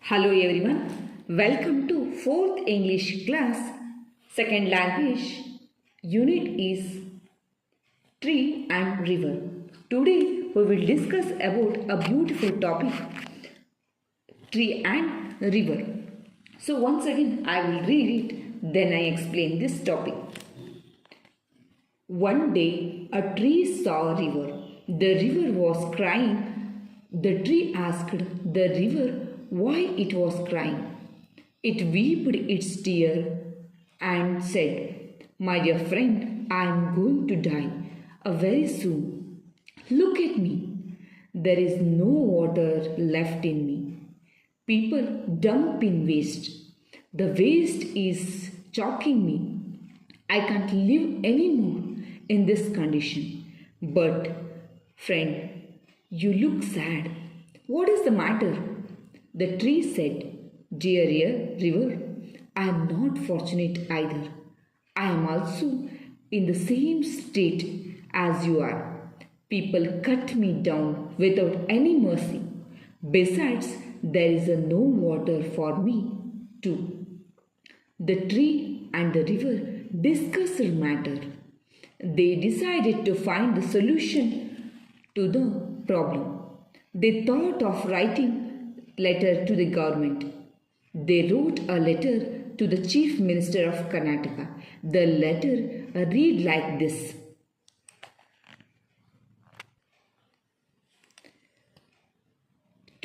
Hello everyone, welcome to 4th English class, second language, unit is tree and river. Today we will discuss about a beautiful topic, tree and river. So once again I will read it, then I explain this topic. One day a tree saw a river. The river was crying. The tree asked the river why it was crying. It wept its tear and said, "My dear friend, I am going to die very soon. Look at me. There is no water left in me. People dump in waste. The waste is choking me. I can't live anymore in this condition." But, friend, you look sad. What is the matter? The tree said, "Dear river, I am not fortunate either. I am also in the same state as you are. People cut me down without any mercy. Besides, there is no water for me too." The tree and the river discussed the matter. They decided to find the solution to the problem. They thought of writing letter to the government. They wrote a letter to the Chief Minister of Karnataka. The letter read like this.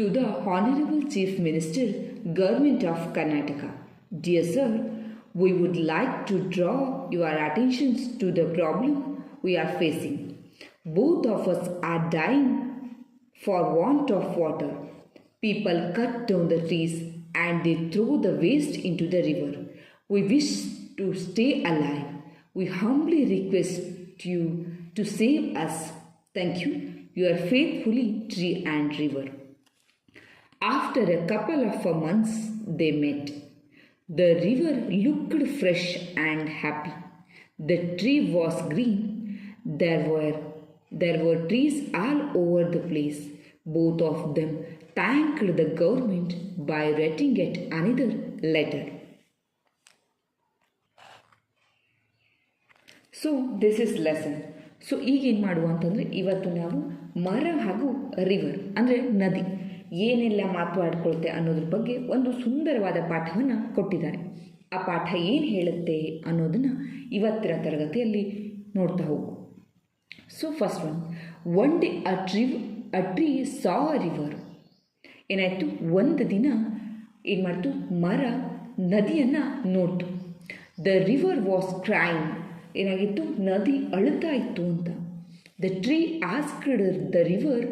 To the Honorable Chief Minister, Government of Karnataka. Dear Sir, we would like to draw your attention to the problem we are facing. Both of us are dying for want of water. People cut down the trees and they throw the waste into the river. We wish to stay alive. We humbly request you to save us. Thank you. Your faithfully, tree and river. After a couple of months, they met. The river looked fresh and happy. The tree was green. There were trees all over the place. Both of them thanked the government by writing yet another letter. So this is lesson. So ಈಗೇನು ಮಾಡುವ ಅಂತಂದರೆ ಇವತ್ತು ನಾವು ಮರ ಹಾಗೂ river ಅಂದರೆ ನದಿ ಏನೆಲ್ಲ ಮಾತನಾಡ್ಕೊಳುತ್ತೆ ಅನ್ನೋದ್ರ ಬಗ್ಗೆ ಒಂದು ಸುಂದರವಾದ ಪಾಠವನ್ನು ಕೊಟ್ಟಿದ್ದಾರೆ. ಆ ಪಾಠ ಏನು ಹೇಳುತ್ತೆ ಅನ್ನೋದನ್ನು ಇವತ್ತಿನ ತರಗತಿಯಲ್ಲಿ ನೋಡ್ತಾ ಹೋಗು. So first one day a tree saw a river. ಏನಾಯಿತು, ಒಂದು ದಿನ ಏನು ಮಾಡ್ತು, ಮರ ನದಿಯನ್ನು ನೋಡ್ತು. The river was crying. ಏನಾಗಿತ್ತು, ನದಿ ಅಳುತ್ತಾ ಇತ್ತು ಅಂತ. The tree asked the river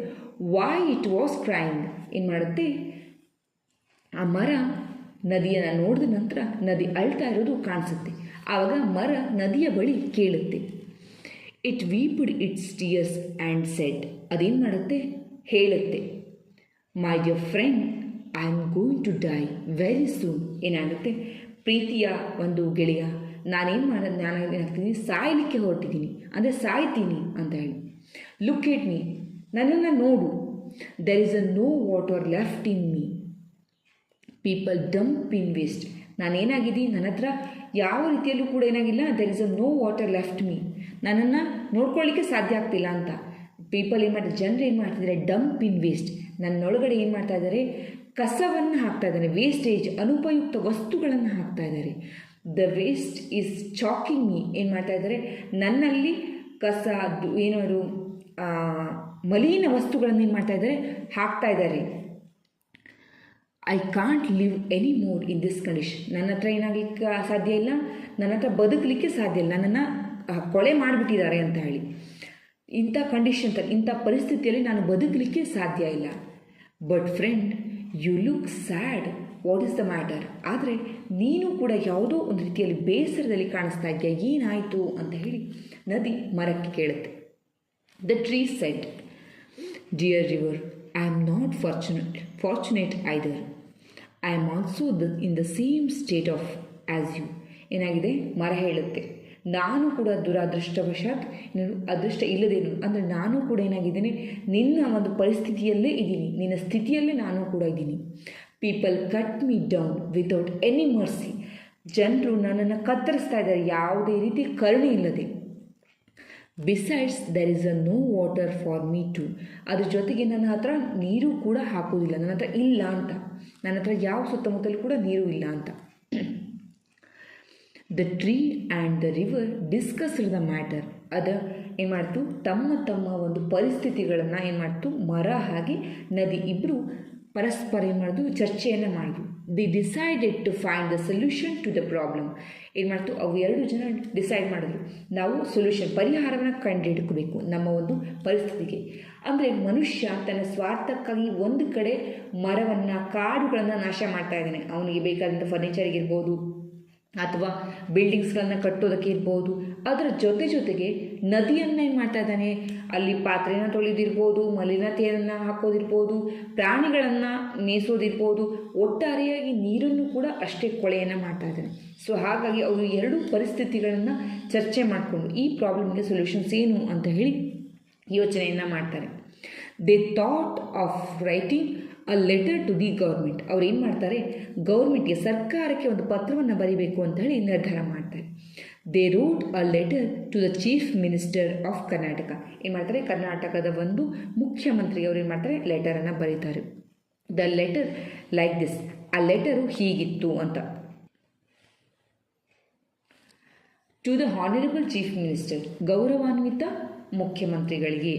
why it was crying. ಏನು ಮಾಡುತ್ತೆ, ಆ ಮರ ನದಿಯನ್ನು ನೋಡಿದ ನಂತರ ನದಿ ಅಳ್ತಾ ಇರೋದು ಕಾಣಿಸುತ್ತೆ. ಆವಾಗ ಮರ ನದಿಯ ಬಳಿ ಕೇಳುತ್ತೆ. It weeped its tears and said. ಅದೇನು ಮಾಡುತ್ತೆ, ಹೇಳುತ್ತೆ, my dear friend, I am going to die very soon. ಏನಾಗುತ್ತೆ, ಪ್ರೀತಿಯ ಒಂದು ಗೆಳೆಯ, ನಾನೇನಾಗ್ತೀನಿ, ಸಾಯಲಿಕ್ಕೆ ಹೊರಟಿದ್ದೀನಿ, ಅಂದರೆ ಸಾಯ್ತೀನಿ ಅಂತ ಹೇಳಿ. ಲುಕ್ ಎಟ್ ಮೀ, ನನ್ನನ್ನು ನೋಡು. There is no water left in me. People dump in waste. ನಾನೇನಾಗಿದ್ದೀನಿ, ನನ್ನ ಹತ್ರ ಯಾವ ರೀತಿಯಲ್ಲೂ ಕೂಡ ಏನಾಗಿಲ್ಲ, there is no water left me. ನನ್ನನ್ನು ನೋಡ್ಕೊಳ್ಳಿಕ್ಕೆ ಸಾಧ್ಯ ಆಗ್ತಿಲ್ಲ ಅಂತ. ಪೀಪಲ್ ಏನು ಮಾಡ್ತಾರೆ, ಜನರು ಏನು ಮಾಡ್ತಿದ್ದಾರೆ, ಡಂಪ್ ಇನ್ ವೇಸ್ಟ್. ನನ್ನೊಳಗಡೆ ಏನು ಮಾಡ್ತಾ ಇದ್ದಾರೆ, ಕಸವನ್ನು ಹಾಕ್ತಾ ಇದ್ದಾರೆ, ವೇಸ್ಟೇಜ್, ಅನುಪಯುಕ್ತ ವಸ್ತುಗಳನ್ನು ಹಾಕ್ತಾ ಇದ್ದಾರೆ. The waste is ಚಾಕಿಂಗ್ me. ಏನು ಮಾಡ್ತಾ ಇದ್ದಾರೆ, ನನ್ನಲ್ಲಿ ಕಸ, ಏನಾದ್ರು ಮಲಿನ ವಸ್ತುಗಳನ್ನು ಏನು ಮಾಡ್ತಾ ಇದ್ದಾರೆ, ಹಾಕ್ತಾ ಇದ್ದಾರೆ. I can't live any more in this condition. ನನ್ನ ಹತ್ರ ಏನಾಗಲಿಕ್ಕೆ ಸಾಧ್ಯ ಇಲ್ಲ, ನನ್ನ ಹತ್ರ ಬದುಕಲಿಕ್ಕೆ ಸಾಧ್ಯ ಇಲ್ಲ, ನನ್ನನ್ನು ಕೊಳೆ ಮಾಡಿಬಿಟ್ಟಿದ್ದಾರೆ ಅಂತ ಹೇಳಿ. ಇಂಥ ಕಂಡೀಷನ್, ಇಂಥ ಪರಿಸ್ಥಿತಿಯಲ್ಲಿ ನಾನು ಬದುಕಲಿಕ್ಕೆ ಸಾಧ್ಯ ಇಲ್ಲ. But friend, you look sad. What is the matter. ಆದರೆ ನೀನು ಕೂಡ ಯಾವುದೋ ಒಂದು ರೀತಿಯಲ್ಲಿ ಬೇಸರದಲ್ಲಿ ಕಾಣಿಸ್ತಾ ಇದೆಯಾ, ಏನಾಯಿತು ಅಂತ ಹೇಳಿ ನದಿ ಮರಕ್ಕೆ ಕೇಳುತ್ತೆ. The tree said, dear river, I am not fortunate either. I am also in the same state of as you. ಏನಾಗಿದೆ, ಮರ ಹೇಳುತ್ತೆ, ನಾನು ಕೂಡ ದುರಾದೃಷ್ಟವಶಾತ್, ಅದೃಷ್ಟ ಇಲ್ಲದೇನು ಅಂದರೆ ನಾನು ಕೂಡ ಏನಾಗಿದ್ದೀನಿ, ನಿನ್ನ ಒಂದು ಪರಿಸ್ಥಿತಿಯಲ್ಲೇ ಇದ್ದೀನಿ, ನಿನ್ನ ಸ್ಥಿತಿಯಲ್ಲೇ ನಾನು ಕೂಡ ಇದ್ದೀನಿ. People cut me down without any mercy. ಜನರು ನನ್ನನ್ನು ಕತ್ತರಿಸ್ತಾ ಇದ್ದಾರೆ ಯಾವುದೇ ರೀತಿ ಕರುಣೆ ಇಲ್ಲದೆ. Besides there is no water for me too. ಅದ್ರ ಜೊತೆಗೆ ನನ್ನ ಹತ್ರ ನೀರು ಕೂಡ ಹಾಕೋದಿಲ್ಲ, ನನ್ನ ಹತ್ರ ಇಲ್ಲ ಅಂತ, ನನ್ನ ಹತ್ರ ಯಾವ ಸುತ್ತಮುತ್ತಲೂ ಕೂಡ ನೀರು ಇಲ್ಲ ಅಂತ. The tree and the river discussed the matter. ಅದು ಏನು ಮಾಡ್ತು, ತಮ್ಮ ಒಂದು ಪರಿಸ್ಥಿತಿಗಳನ್ನು ಏನು ಮಾಡ್ತು, ಮರ ಹಾಗೆ ನದಿ ಇಬ್ಬರು ಪರಸ್ಪರ ಏನು ಮಾಡಿದ್ರು, ಚರ್ಚೆಯನ್ನು ಮಾಡಿದ್ರು. They decided to find the solution to the problem. ಏನು ಮಾಡ್ತು, ಅವು ಎರಡು ಜನ ಡಿಸೈಡ್ ಮಾಡಿದ್ರು, ನಾವು ಸೊಲ್ಯೂಷನ್ ಪರಿಹಾರವನ್ನು ಕಂಡುಹಿಡ್ಕೋಬೇಕು ನಮ್ಮ ಒಂದು ಪರಿಸ್ಥಿತಿಗೆ. ಅಂದರೆ ಮನುಷ್ಯ ತನ್ನ ಸ್ವಾರ್ಥಕ್ಕಾಗಿ ಒಂದು ಕಡೆ ಮರವನ್ನು, ಕಾಡುಗಳನ್ನು ನಾಶ ಮಾಡ್ತಾ ಇದ್ದಾನೆ. ಅವನಿಗೆ ಬೇಕಾದಂಥ ಫರ್ನಿಚರ್ಗಿರ್ಬೋದು ಅಥವಾ ಬಿಲ್ಡಿಂಗ್ಸ್ಗಳನ್ನು ಕಟ್ಟೋದಕ್ಕೆ ಇರ್ಬೋದು. ಅದರ ಜೊತೆಗೆ ನದಿಯನ್ನು ಏನು ಮಾಡ್ತಾ ಇದ್ದಾನೆ, ಅಲ್ಲಿ ಪಾತ್ರೆನ ತೊಳೆದಿರ್ಬೋದು, ಮಲಿನತೆಯನ್ನು ಹಾಕೋದಿರ್ಬೋದು, ಪ್ರಾಣಿಗಳನ್ನು ಮೇಯಿಸೋದಿರ್ಬೋದು, ಒಟ್ಟಾರೆಯಾಗಿ ನೀರನ್ನು ಕೂಡ ಅಷ್ಟೇ ಕೊಳೆಯನ್ನು ಮಾಡ್ತಾ ಇದ್ದಾನೆ. ಸೊ ಹಾಗಾಗಿ ಅವರು ಎರಡು ಪರಿಸ್ಥಿತಿಗಳನ್ನು ಚರ್ಚೆ ಮಾಡಿಕೊಂಡು ಈ ಪ್ರಾಬ್ಲಮ್ಗೆ ಸೊಲ್ಯೂಷನ್ಸ್ ಏನು ಅಂತ ಹೇಳಿ ಯೋಚನೆಯನ್ನು ಮಾಡ್ತಾರೆ. They thought of writing a letter to the government. ಅವ್ರು ಏನು ಮಾಡ್ತಾರೆ, ಗೌರ್ಮೆಂಟ್ಗೆ, ಸರ್ಕಾರಕ್ಕೆ ಒಂದು ಪತ್ರವನ್ನು ಬರೀಬೇಕು ಅಂತ ಹೇಳಿ ನಿರ್ಧಾರ ಮಾಡ್ತಾರೆ. They wrote a letter to the chief minister of Karnataka. ಏನು ಮಾಡ್ತಾರೆ, ಕರ್ನಾಟಕದ ಒಂದು ಮುಖ್ಯಮಂತ್ರಿಗೆ ಅವ್ರು ಏನು ಮಾಡ್ತಾರೆ, ಲೆಟರನ್ನು ಬರೀತಾರೆ. The letter like this. ಆ ಲೆಟರು ಹೀಗಿತ್ತು ಅಂತ. To the honorable chief minister, ಗೌರವಾನ್ವಿತ ಮುಖ್ಯಮಂತ್ರಿಗಳಿಗೆ,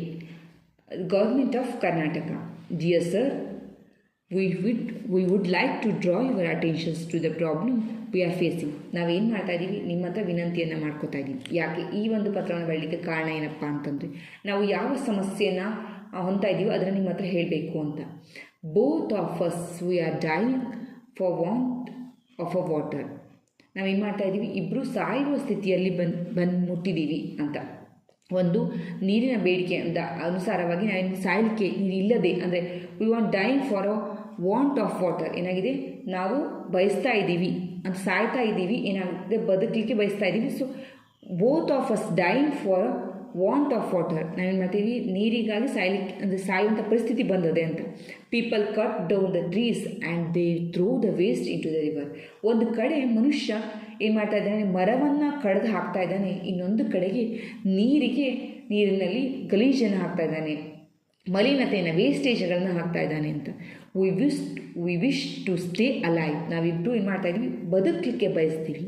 government of Karnataka. Dear sir, we would like to draw your attentions to the problem we are facing. ನಾವೇನು ಮಾಡ್ತಾ ಇದ್ದೀವಿ, ನಿಮ್ಮ ಹತ್ರ ವಿನಂತಿಯನ್ನು ಮಾಡ್ಕೋತಾ ಇದ್ದೀವಿ. ಯಾಕೆ ಈ ಒಂದು ಪತ್ರವನ್ನು ಬರಲಿಕ್ಕೆ ಕಾರಣ ಏನಪ್ಪ ಅಂತಂದರೆ, ನಾವು ಯಾವ ಸಮಸ್ಯೆಯನ್ನು ಹೊಂದ್ತಾ ಇದ್ದೀವೋ ಅದನ್ನು ನಿಮ್ಮ ಹತ್ರ ಹೇಳಬೇಕು ಅಂತ. Both of us we are dying for want of a water. ನಾವೇನು ಮಾಡ್ತಾ ಇದ್ದೀವಿ, ಇಬ್ಬರು ಸಾಯುವ ಸ್ಥಿತಿಯಲ್ಲಿ ಬಂದು ಮುಟ್ಟಿದ್ದೀವಿ ಅಂತ. ಒಂದು ನೀರಿನ ಬೇಡಿಕೆ ಅಂತ ಅನುಸಾರವಾಗಿ ನಾವು ಸಾಯಲಿಕ್ಕೆ ನೀರು ಇಲ್ಲದೆ, ಅಂದರೆ we want dying for a want of water. ಏನಾಗಿದೆ, ನಾವು ಬಯಸ್ತಾ ಇದ್ದೀವಿ ಅಂತ, ಸಾಯ್ತಾ ಇದ್ದೀವಿ, ಏನಾಗಿದೆ, ಬದುಕಲಿಕ್ಕೆ ಬಯಸ್ತಾ ಇದ್ದೀವಿ. So both of us dying for a want of water. ನಾವೇನು ಮಾಡ್ತೀವಿ, ನೀರಿಗಾಗಿ ಸಾಯಲಿಕ್ಕೆ, ಅಂದರೆ ಸಾಯುವಂಥ ಪರಿಸ್ಥಿತಿ ಬಂದದೆ ಅಂತ. People cut down the trees and they throw the waste into the river. ಒಂದು ಕಡೆ ಮನುಷ್ಯ ಏನು ಮಾಡ್ತಾ ಇದ್ದಾನೆ, ಮರವನ್ನು ಕಡ್ದು ಹಾಕ್ತಾ ಇದ್ದಾನೆ, ಇನ್ನೊಂದು ಕಡೆಗೆ ನೀರಿನಲ್ಲಿ ಗಲೀಜನ್ನು ಹಾಕ್ತಾ ಇದ್ದಾನೆ, ಮಲಿನತೆಯನ್ನು, ವೇಸ್ಟೇಜ್ಗಳನ್ನು ಹಾಕ್ತಾ ಇದ್ದಾನೆ ಅಂತ. We wish to stay alive. ನಾವಿಬ್ಬರು ಏನು ಮಾಡ್ತಾ ಇದ್ದೀವಿ, ಬದುಕಲಿಕ್ಕೆ ಬಯಸ್ತೀವಿ.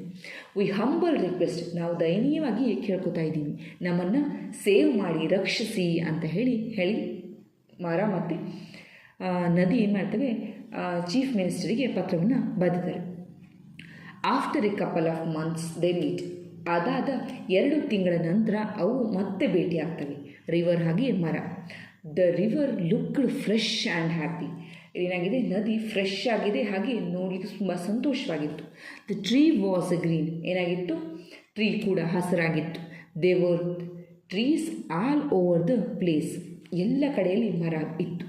V humble request. ನಾವು ದಯನೀಯವಾಗಿ ಕೇಳ್ಕೊತಾ ಇದ್ದೀವಿ, ನಮ್ಮನ್ನು ಸೇವ್ ಮಾಡಿ, ರಕ್ಷಿಸಿ ಅಂತ ಹೇಳಿ ಮರ ಮತ್ತು ನದಿ ಏನು ಮಾಡ್ತವೆ, ಚೀಫ್ ಮಿನಿಸ್ಟರಿಗೆ ಪತ್ರವನ್ನು ಬರೆದಿದ್ದಾರೆ. After A couple of months they meet. ಅದಾದ 2 ತಿಂಗಳ ನಂತರ ಅವು ಮತ್ತೆ ಭೇಟಿಯಾಗ್ತವೆ, ರಿವರ್ ಹಾಗೆ ಮರ. The river looked fresh and happy. ಏನಾಗಿದೆ, ನದಿ ಫ್ರೆಶ್ ಆಗಿದೆ, ಹಾಗೆ ನೋಡಲಿಕ್ಕೆ ತುಂಬ ಸಂತೋಷವಾಗಿತ್ತು. The tree was green. ಏನಾಗಿತ್ತು, ಟ್ರೀ ಕೂಡ ಹಸಿರಾಗಿತ್ತು. They were trees all over the place. ಎಲ್ಲ ಕಡೆಯಲ್ಲಿ ಮರ ಇತ್ತು.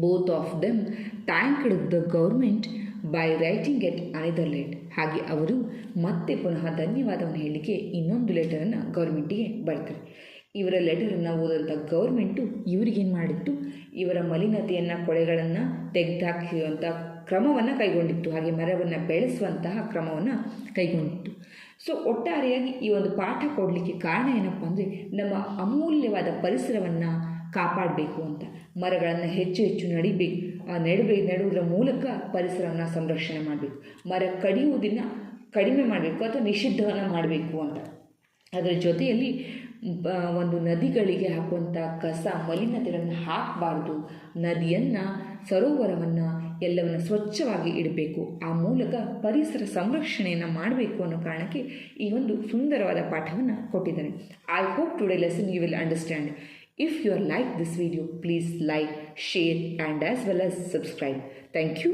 Both of them thanked the government by writing at another letter. ಹಾಗೆ ಅವರು ಮತ್ತೆ ಪುನಃ ಧನ್ಯವಾದವನ್ನು ಹೇಳಲಿಕ್ಕೆ ಇನ್ನೊಂದು ಲೆಟರನ್ನು ಗೌರ್ಮೆಂಟಿಗೆ ಬರ್ತಾರೆ. ಇವರ ಲೆಟರನ್ನು ಓದಂಥ ಗೌರ್ಮೆಂಟು ಇವರಿಗೇನು ಮಾಡಿತ್ತು, ಇವರ ಮಲಿನತೆಯನ್ನು, ಕೊಳೆಗಳನ್ನು ತೆಗೆದುಹಾಕುವಂಥ ಕ್ರಮವನ್ನು ಕೈಗೊಂಡಿತ್ತು, ಹಾಗೆ ಮರವನ್ನು ಬೆಳೆಸುವಂತಹ ಕ್ರಮವನ್ನು ಕೈಗೊಂಡಿತ್ತು. ಸೊ ಒಟ್ಟಾರೆಯಾಗಿ ಈ ಒಂದು ಪಾಠ ಕೊಡಲಿಕ್ಕೆ ಕಾರಣ ಏನಪ್ಪ ಅಂದರೆ, ನಮ್ಮ ಅಮೂಲ್ಯವಾದ ಪರಿಸರವನ್ನು ಕಾಪಾಡಬೇಕು ಅಂತ, ಮರಗಳನ್ನು ಹೆಚ್ಚು ನೆಡುವುದರ ಮೂಲಕ ಪರಿಸರವನ್ನು ಸಂರಕ್ಷಣೆ ಮಾಡಬೇಕು. ಮರ ಕಡಿಯುವುದನ್ನು ಕಡಿಮೆ ಮಾಡಬೇಕು ಅಥವಾ ನಿಷಿದ್ಧವನ್ನು ಮಾಡಬೇಕು ಅಂತ. ಅದರ ಜೊತೆಯಲ್ಲಿ ಒಂದು ನದಿಗಳಿಗೆ ಹಾಕುವಂಥ ಕಸ, ಮಲಿನತೆಗಳನ್ನು ಹಾಕಬಾರ್ದು. ನದಿಯನ್ನು, ಸರೋವರವನ್ನು ಎಲ್ಲವನ್ನು ಸ್ವಚ್ಛವಾಗಿ ಇಡಬೇಕು. ಆ ಮೂಲಕ ಪರಿಸರ ಸಂರಕ್ಷಣೆಯನ್ನು ಮಾಡಬೇಕು ಅನ್ನೋ ಕಾರಣಕ್ಕೆ ಈ ಒಂದು ಸುಂದರವಾದ ಪಾಠವನ್ನು ಕೊಟ್ಟಿದ್ದಾರೆ. I hope today lesson you will understand. If you like this video, please like, share and as well as subscribe. Thank you.